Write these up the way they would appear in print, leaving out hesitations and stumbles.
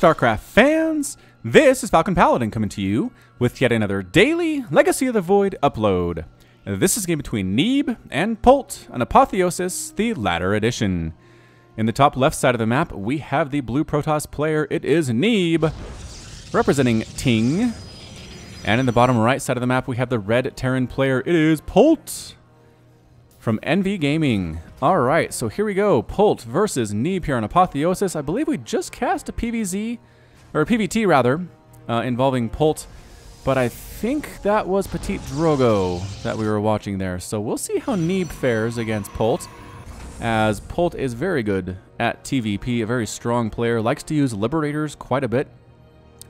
StarCraft fans, this is Falcon Paladin coming to you with yet another daily Legacy of the Void upload. This is a game between Neeb and Polt, an Apotheosis, the latter edition. In the top left side of the map, we have the blue Protoss player. It is Neeb, representing Ting. And in the bottom right side of the map, we have the red Terran player. It is Polt from NV Gaming. Alright, so here we go. Polt versus Neeb here on Apotheosis. I believe we just cast a PVZ, or a PVT rather, involving Polt. But I think that was Petit Drogo that we were watching there. So we'll see how Neeb fares against Polt, as Polt is very good at TVP, a very strong player, likes to use Liberators quite a bit.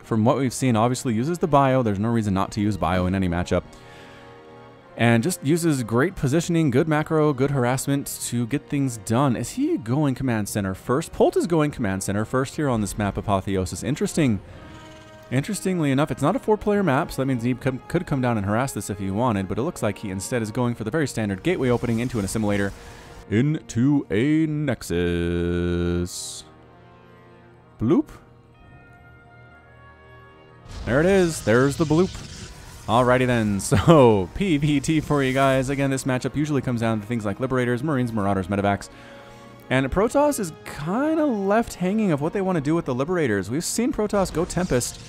From what we've seen, obviously uses the bio. There's no reason not to use bio in any matchup. And just uses great positioning, good macro, good harassment to get things done. Is he going command center first? Polt is going command center first here on this map, Apotheosis. Interestingly enough, it's not a 4-player map, so that means Neeb could come down and harass this if he wanted, but it looks like he instead is going for the very standard gateway opening into an assimilator, into a Nexus. Bloop. There it is. There's the bloop. Alrighty then, so PVT for you guys. Again, this matchup usually comes down to things like Liberators, Marines, Marauders, Medevacs. And Protoss is kind of left hanging of what they want to do with the Liberators. We've seen Protoss go Tempest,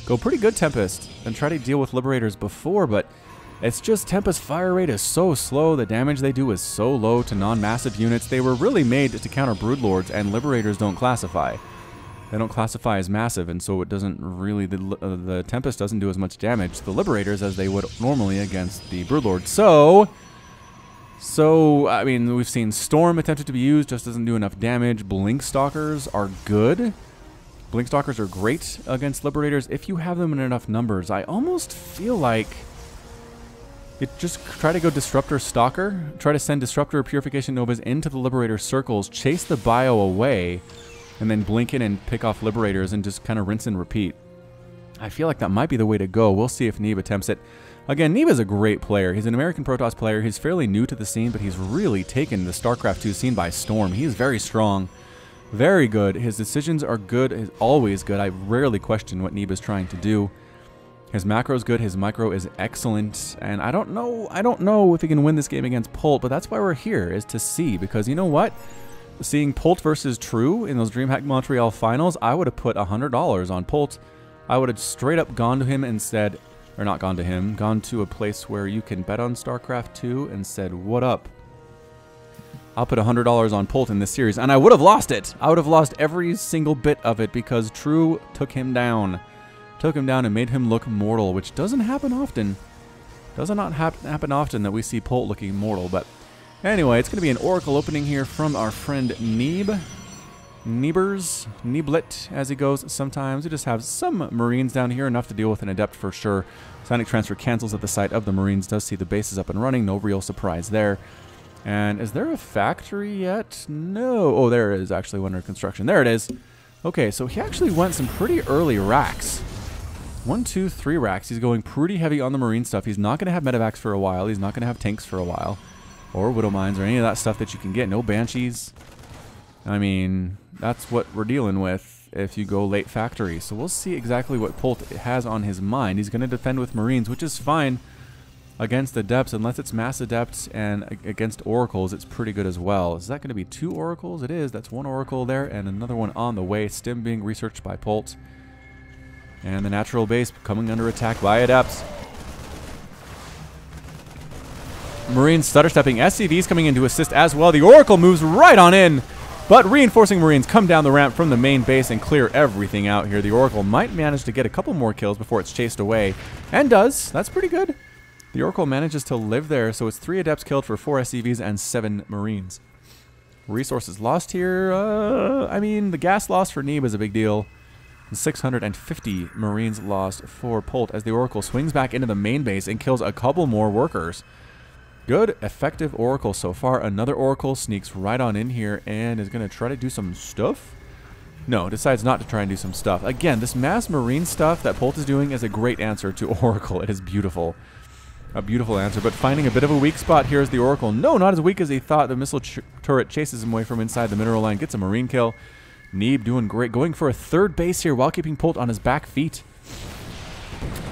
go pretty good Tempest, and try to deal with Liberators before, but it's just Tempest fire rate is so slow, the damage they do is so low to non-massive units. They were really made to counter Broodlords, and Liberators don't classify. They don't classify as massive, and so it doesn't really, the Tempest doesn't do as much damage to the Liberators as they would normally against the Broodlord. So, I mean, we've seen Storm attempted to be used, just doesn't do enough damage. Blink Stalkers are good. Blink Stalkers are great against Liberators if you have them in enough numbers. I almost feel like you just try to go Disruptor Stalker, try to send Disruptor or Purification Novas into the Liberator circles, chase the bio away, and then blink in and pick off Liberators and just kind of rinse and repeat. I feel like that might be the way to go. We'll see if Neeb attempts it. Again, Neeb is a great player. He's an American Protoss player. He's fairly new to the scene, but he's really taken the StarCraft 2 scene by storm. He is very strong, very good. His decisions are good, is always good. I rarely question what Neeb is trying to do. His macro is good, his micro is excellent, and I don't know if he can win this game against Polt, but that's why we're here, is to see, because you know what? Seeing Polt versus True in those Dreamhack Montreal finals, I would have put $100 on Polt. I would have straight up gone to him and said, or not gone to him, gone to a place where you can bet on StarCraft 2 and said, what up? I'll put $100 on Polt in this series, and I would have lost it. I would have lost every single bit of it because True took him down. Took him down and made him look mortal, which doesn't happen often. Does not happen often that we see Polt looking mortal, but anyway, it's going to be an Oracle opening here from our friend Neeb. Neeblet, as he goes sometimes. We just have some Marines down here, enough to deal with an Adept for sure. Sonic Transfer cancels at the sight of the Marines, does see the bases up and running, no real surprise there. And is there a factory yet? No. Oh, there is actually one under construction. There it is. Okay, so he actually went some pretty early racks. 1, 2, 3 racks. He's going pretty heavy on the Marine stuff. He's not going to have Medevacs for a while. He's not going to have tanks for a while. Or Widow Mines or any of that stuff that you can get. No Banshees. I mean, that's what we're dealing with if you go late factory. So we'll see exactly what Polt has on his mind. He's going to defend with Marines, which is fine against Adepts, unless it's Mass Adepts, and against Oracles, it's pretty good as well. Is that going to be 2 Oracles? It is. That's 1 Oracle there, and another one on the way. Stim being researched by Polt. And the natural base coming under attack by Adepts. Marines stutter stepping. SCVs coming in to assist as well. The Oracle moves right on in, but reinforcing Marines come down the ramp from the main base and clear everything out here. The Oracle might manage to get a couple more kills before it's chased away, and does. That's pretty good. The Oracle manages to live there, so it's 3 Adepts killed for 4 SCVs and 7 Marines. Resources lost here. I mean, the gas loss for Neeb is a big deal. 650 Marines lost for Polt as the Oracle swings back into the main base and kills a couple more workers. Good, effective Oracle so far. Another Oracle sneaks right on in here and is going to try to do some stuff. No, decides not to try and do some stuff. Again, this mass Marine stuff that Polt is doing is a great answer to Oracle. It is beautiful. A beautiful answer, but finding a bit of a weak spot here is the Oracle. No, not as weak as he thought. The missile turret chases him away from inside the mineral line, gets a Marine kill. Neeb doing great, going for a third base here while keeping Polt on his back feet.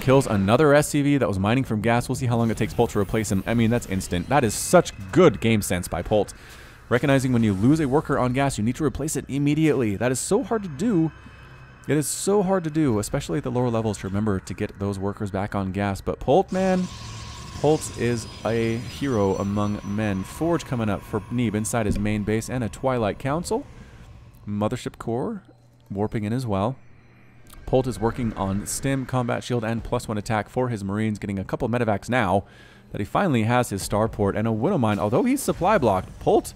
Kills another SCV that was mining from gas. We'll see how long it takes Polt to replace him. I mean, that's instant. That is such good game sense by Polt. Recognizing when you lose a worker on gas, you need to replace it immediately. That is so hard to do. It is so hard to do, especially at the lower levels, to remember to get those workers back on gas. But Polt, man, Polt is a hero among men. Forge coming up for Neeb inside his main base, and a Twilight Council. Mothership Core warping in as well. Polt is working on Stim, Combat Shield, and +1 attack for his Marines, getting a couple medevacs now that he finally has his starport and a Widow Mine. Although he's supply blocked, Polt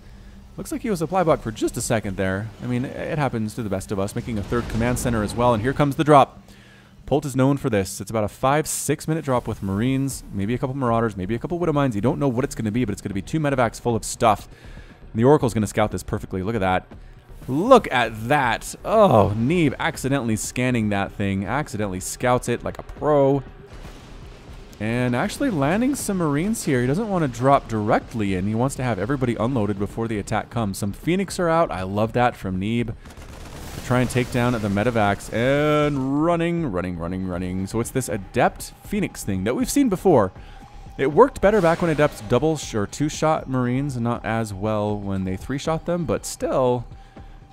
looks like he was supply blocked for just a second there. I mean, it happens to the best of us, making a third command center as well. And here comes the drop. Polt is known for this. It's about a 5-6 minute drop with Marines, maybe a couple Marauders, maybe a couple Widow Mines. You don't know what it's going to be, but it's going to be 2 medevacs full of stuff. And the Oracle's going to scout this perfectly. Look at that. Look at that. Oh, Neeb accidentally scanning that thing. Accidentally scouts it like a pro. And actually landing some Marines here. He doesn't want to drop directly in. He wants to have everybody unloaded before the attack comes. Some Phoenix are out. I love that from Neeb. To try and take down the medevacs. And running. So it's this Adept Phoenix thing that we've seen before. It worked better back when Adepts double or 2-shot Marines, and not as well when they 3-shot them, but still,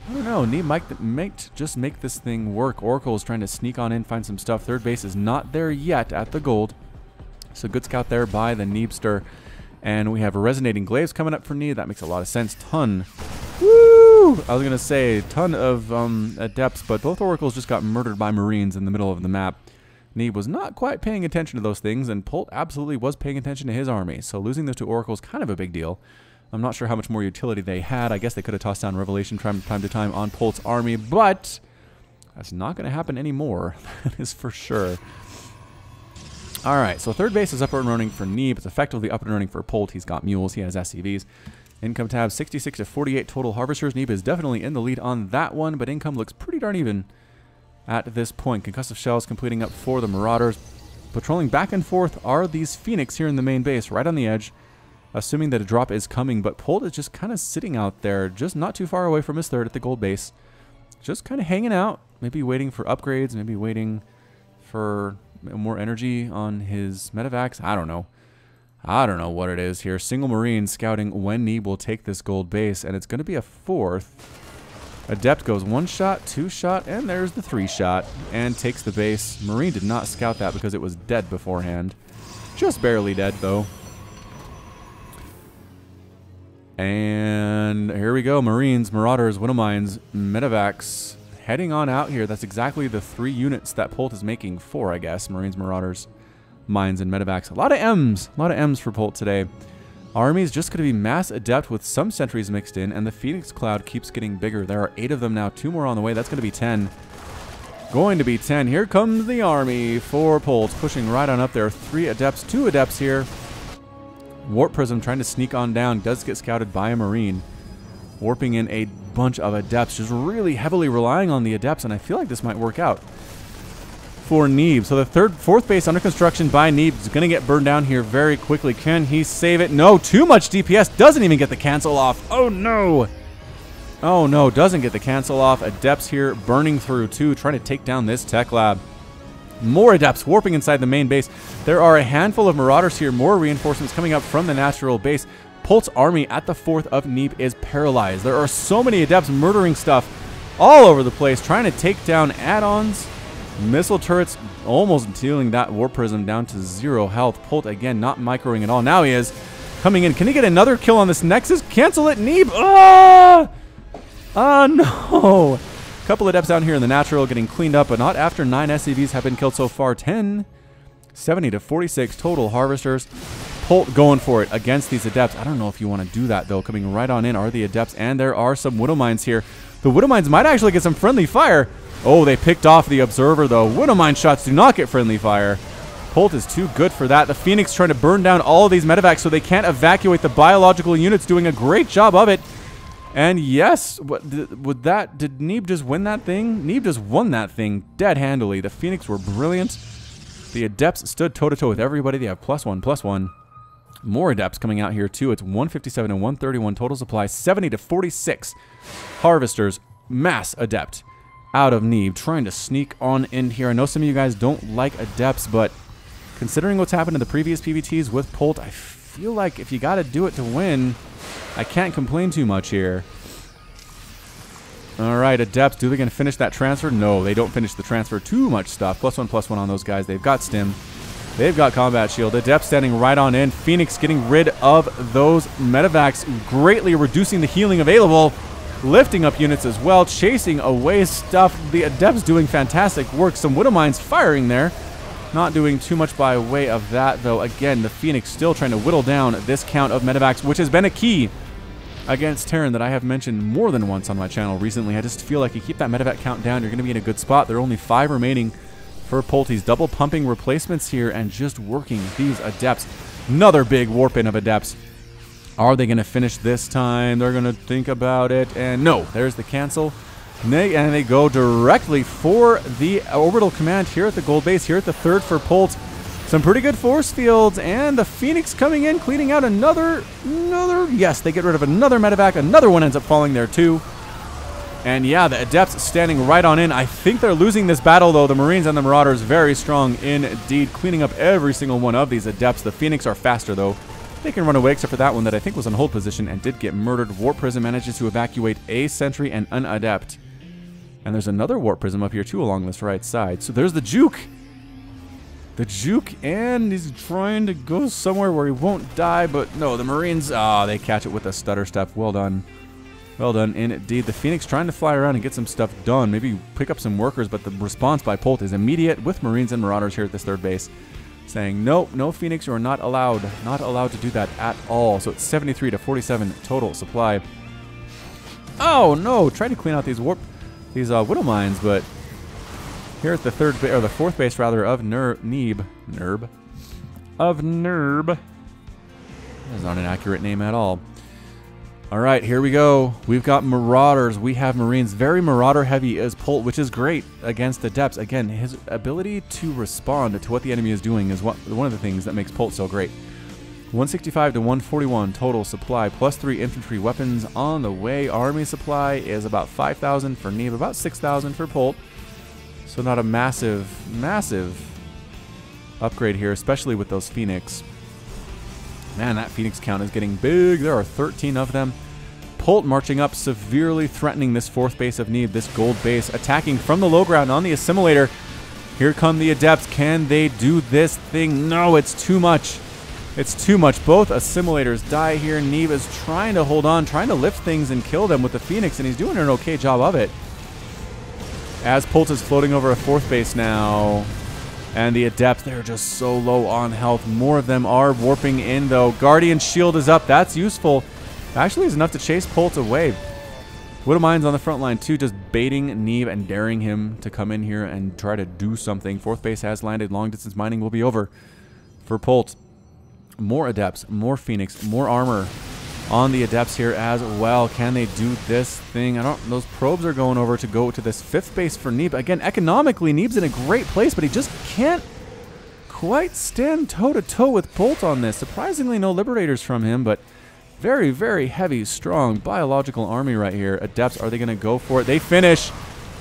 I don't know. Neeb might just make this thing work. Oracle is trying to sneak on in, find some stuff. Third base is not there yet at the gold. So good scout there by the Neebster. And we have Resonating Glaives coming up for Neeb. That makes a lot of sense. Ton. Woo! I was going to say ton of Adepts, but both Oracles just got murdered by Marines in the middle of the map. Neeb was not quite paying attention to those things, and Polt absolutely was paying attention to his army. So losing those 2 Oracles, kind of a big deal. I'm not sure how much more utility they had. I guess they could have tossed down Revelation from time to time on Polt's army, but that's not going to happen anymore. That is for sure. All right, so third base is up and running for Neeb. It's effectively up and running for Polt. He's got mules. He has SCVs. Income tab 66 to 48 total harvesters. Neeb is definitely in the lead on that one, but income looks pretty darn even at this point. Concussive shells completing up for the Marauders. Patrolling back and forth are these Phoenix here in the main base, right on the edge, assuming that a drop is coming, but Polt is just kind of sitting out there, just not too far away from his third at the gold base. Just kind of hanging out, maybe waiting for upgrades, maybe waiting for more energy on his medevacs. I don't know. I don't know what it is here. Single Marine scouting when Neeb will take this gold base, and it's going to be a 4th. Adept goes 1-shot, 2-shot, and there's the 3-shot, and takes the base. Marine did not scout that because it was dead beforehand. Just barely dead, though. And here we go. Marines, Marauders, Widow Mines, medevacs heading on out here. That's exactly the 3 units that Polt is making. 4, I guess. Marines, Marauders, Mines, and medevacs. A lot of M's. A lot of M's for Polt today. Army is just going to be mass Adept with some sentries mixed in, and the Phoenix cloud keeps getting bigger. There are 8 of them now. 2 more on the way. That's going to be 10. Going to be 10. Here comes the army for Polt, pushing right on up there. 3 Adepts, 2 Adepts here. Warp Prism trying to sneak on down. Does get scouted by a Marine. Warping in a bunch of Adepts. Just really heavily relying on the Adepts, and I feel like this might work out for Neeb. So the 4th base under construction by Neeb is going to get burned down here very quickly. Can he save it? No, too much DPS. Doesn't even get the cancel off. Oh, no. Oh, no, doesn't get the cancel off. Adepts here burning through, too, trying to take down this tech lab. More Adepts warping inside the main base. There are a handful of Marauders here. More reinforcements coming up from the natural base. Polt's army at the 4th of Neeb is paralyzed. There are so many Adepts murdering stuff all over the place, trying to take down add-ons. Missile turrets almost dealing that Warp Prism down to 0 health. Polt, again, not microing at all. Now he is coming in. Can he get another kill on this Nexus? Cancel it, Neeb. Ah! Ah, no. Couple Adepts down here in the natural getting cleaned up, but not after 9 SCVs have been killed so far. 10, 70 to 46 total harvesters. Polt going for it against these Adepts. I don't know if you want to do that, though. Coming right on in are the Adepts, and there are some Widow Mines here. The Widow Mines might actually get some friendly fire. Oh, they picked off the Observer, though. Widow Mine shots do not get friendly fire. Polt is too good for that. The Phoenix trying to burn down all of these medevacs so they can't evacuate the biological units, doing a great job of it. And yes, did Neeb just win that thing? Neeb just won that thing dead handily. The Phoenix were brilliant. The Adepts stood toe-to-toe with everybody. They have +1/+1. More Adepts coming out here, too. It's 157 and 131 total supply. 70 to 46 harvesters. mass Adept out of Neeb, trying to sneak on in here. I know some of you guys don't like Adepts, but considering what's happened in the previous PvTs with Polt, I feel like if you got to do it to win, I can't complain too much here. All right, Adepts, do they going to finish that transfer? No, they don't finish the transfer. Too much stuff. +1/+1 on those guys. They've got Stim. They've got Combat Shield. Adepts standing right on in. Phoenix getting rid of those Medivacs, greatly reducing the healing available. Lifting up units as well, chasing away stuff. The Adepts doing fantastic work. Some Widowmines firing there. Not doing too much by way of that, though. Again, the Phoenix still trying to whittle down this count of Medivacs, which has been a key against Terran that I have mentioned more than once on my channel recently. I just feel like you keep that Medivac count down, you're going to be in a good spot. There are only 5 remaining for Polt. He's double pumping replacements here and just working these Adepts. Another big warp in of Adepts. Are they going to finish this time? They're going to think about it. And no, there's the cancel. And they go directly for the orbital command here at the gold base, here at the 3rd for Polt. Some pretty good force fields, and the Phoenix coming in, cleaning out another, yes, they get rid of another Medivac. Another one ends up falling there too. And yeah, the Adepts standing right on in. I think they're losing this battle, though. The Marines and the Marauders very strong indeed, cleaning up every single one of these Adepts. The Phoenix are faster, though. They can run away, except for that one that I think was in hold position and did get murdered. Warp Prism manages to evacuate a Sentry and an Adept. And there's another Warp Prism up here, too, along this right side. So there's the Juke. The Juke, and he's trying to go somewhere where he won't die, but no, the Marines, they catch it with a stutter step. Well done. Well done, indeed. The Phoenix trying to fly around and get some stuff done, maybe pick up some workers, but the response by Polt is immediate with Marines and Marauders here at this 3rd base, saying, nope, no Phoenix, you are not allowed to do that at all. So it's 73 to 47 total supply. Oh, no, trying to clean out these Widowmines, but here at the 4th base rather of Neeb. That's not an accurate name at all. All right, here we go. We've got Marauders. We have Marines. Very Marauder heavy is Polt, which is great against Adepts. Again, his ability to respond to what the enemy is doing is one of the things that makes Polt so great. 165 to 141 total supply, +3 infantry weapons on the way. Army supply is about 5,000 for Neeb, about 6,000 for Polt. So not a massive upgrade here, especially with those Phoenix. Man, that Phoenix count is getting big. There are 13 of them. Polt marching up, severely threatening this 4th base of Neeb, this gold base, attacking from the low ground on the assimilator. Here come the Adepts. Can they do this thing? No, it's too much. It's too much. Both assimilators die here. Neeb is trying to hold on, trying to lift things and kill them with the Phoenix, and he's doing an okay job of it. As Polt is floating over a 4th base now. And the Adepts, they're just so low on health. More of them are warping in, though. Guardian Shield is up. That's useful. Actually, is enough to chase Polt away. Widowmines on the front line, too, just baiting Neeb and daring him to come in here and try to do something. 4th base has landed. Long-distance mining will be over for Polt. More Adepts, more Phoenix, more armor on the Adepts here as well. Can they do this thing? Those probes are going over to go to this 5th base for Neeb. Again, economically, Neeb's in a great place, but he just can't quite stand toe-to-toe with Polt on this. Surprisingly, no Liberators from him, but very, very heavy, strong biological army right here. Adepts, are they going to go for it? They finish.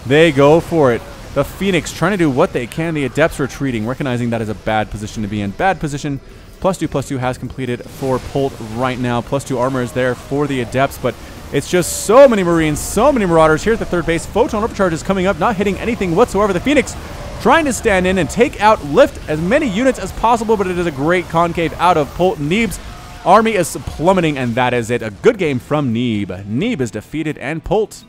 They go for it. The Phoenix trying to do what they can. The Adepts retreating, recognizing that is a bad position to be in. Bad position. +2/+2 has completed for Polt right now. +2 armor is there for the Adepts, but it's just so many Marines, so many Marauders here at the 3rd base. Photon overcharge is coming up, not hitting anything whatsoever. The Phoenix trying to stand in and take out, lift as many units as possible, but it is a great concave out of Polt. Neeb's army is plummeting, and that is it. A good game from Neeb. Neeb is defeated, and Polt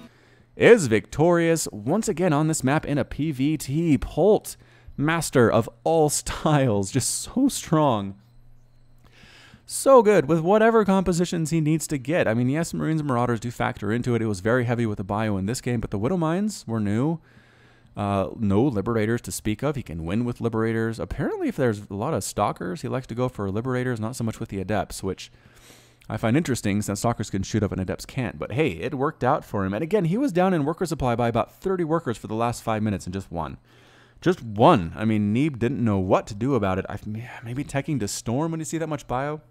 is victorious once again on this map in a PvT. Polt, master of all styles, just so strong. So good with whatever compositions he needs to get. I mean, yes, Marines and Marauders do factor into it. It was very heavy with the bio in this game, but the Widowmines were new. No Liberators to speak of. He can win with Liberators. Apparently, if there's a lot of Stalkers, he likes to go for Liberators, not so much with the Adepts, which I find interesting since Stalkers can shoot up and Adepts can't. But hey, it worked out for him. And again, he was down in worker supply by about 30 workers for the last 5 minutes and just won. Just one. I mean, Neeb didn't know what to do about it. Maybe teching to Storm when you see that much bio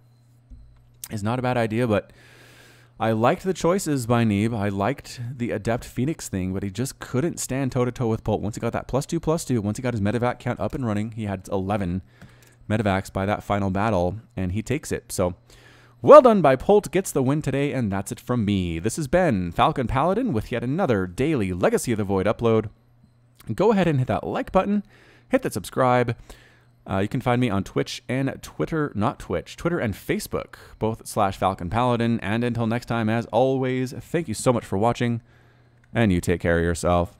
is not a bad idea, but I liked the choices by Neeb. I liked the Adept Phoenix thing, but he just couldn't stand toe-to-toe with Polt. Once he got that +2/+2, once he got his medevac count up and running, he had 11 medevacs by that final battle, and he takes it. So, well done by Polt, gets the win today, and that's it from me. This has been Falcon Paladin with yet another daily Legacy of the Void upload. Go ahead and hit that like button, hit that subscribe. You can find me on Twitch and Twitter, not Twitch, Twitter and Facebook, both /Falcon Paladin. And until next time, as always, thank you so much for watching, and you take care of yourself.